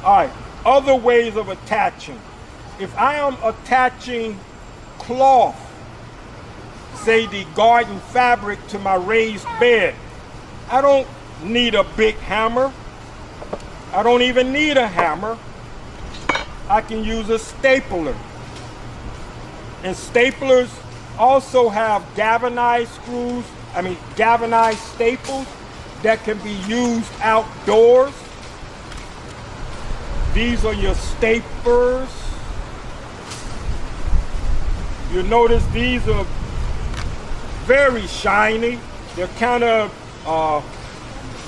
All right, other ways of attaching. If I am attaching cloth, say the garden fabric, to my raised bed, I don't need a big hammer. I don't even need a hammer. I can use a stapler. And staplers also have galvanized staples that can be used outdoors. These are your staplers. You'll notice these are very shiny. They're kind of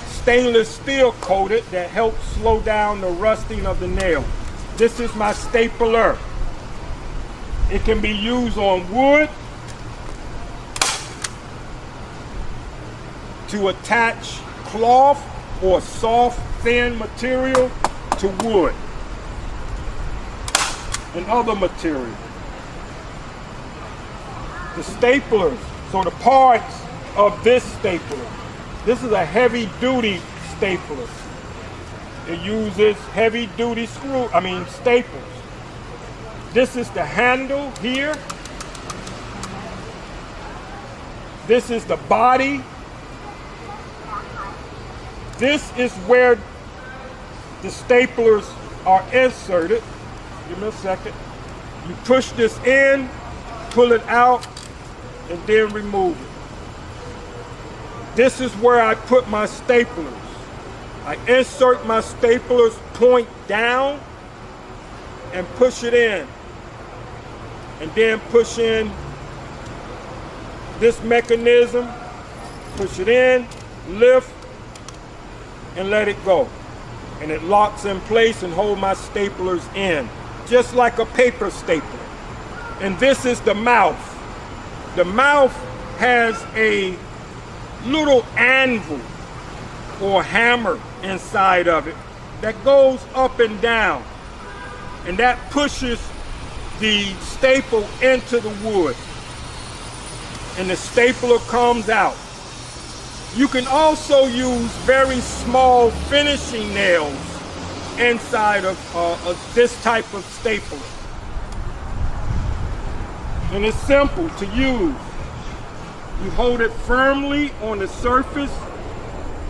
stainless steel coated that helps slow down the rusting of the nail. This is my stapler. It can be used on wood to attach cloth or soft, thin material to wood and other material. The staplers, so the parts of this stapler. This is a heavy duty stapler. It uses heavy duty staples. This is the handle here. This is the body. This is where the staplers are inserted. Give me a second. You push this in, pull it out, and then remove it. This is where I put my staplers. I insert my staplers point down and push it in. And then push in this mechanism, push it in, lift, and let it go. And it locks in place and holds my staplers in, just like a paper stapler. And this is the mouth. The mouth has a little anvil or hammer inside of it that goes up and down, and that pushes the staple into the wood, and the stapler comes out. You can also use very small finishing nails inside of this type of stapler. And it's simple to use. You hold it firmly on the surface.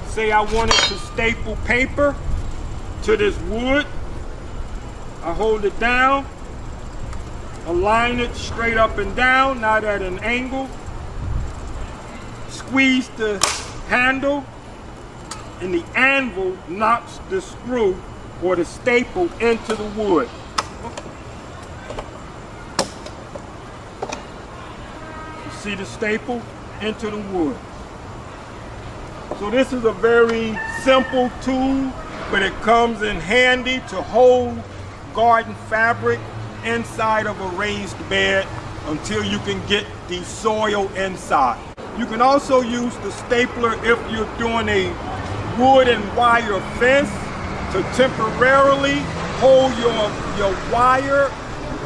Say I wanted to staple paper to this wood. I hold it down, align it straight up and down, not at an angle. Squeeze the handle, and the anvil knocks the screw or the staple into the wood. You see the staple into the wood. So this is a very simple tool, but it comes in handy to hold garden fabric inside of a raised bed until you can get the soil inside. You can also use the stapler if you're doing a wood and wire fence to temporarily hold your wire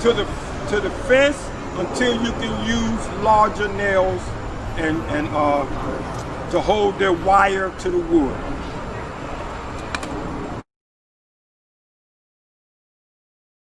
to the fence until you can use larger nails and to hold their wire to the wood.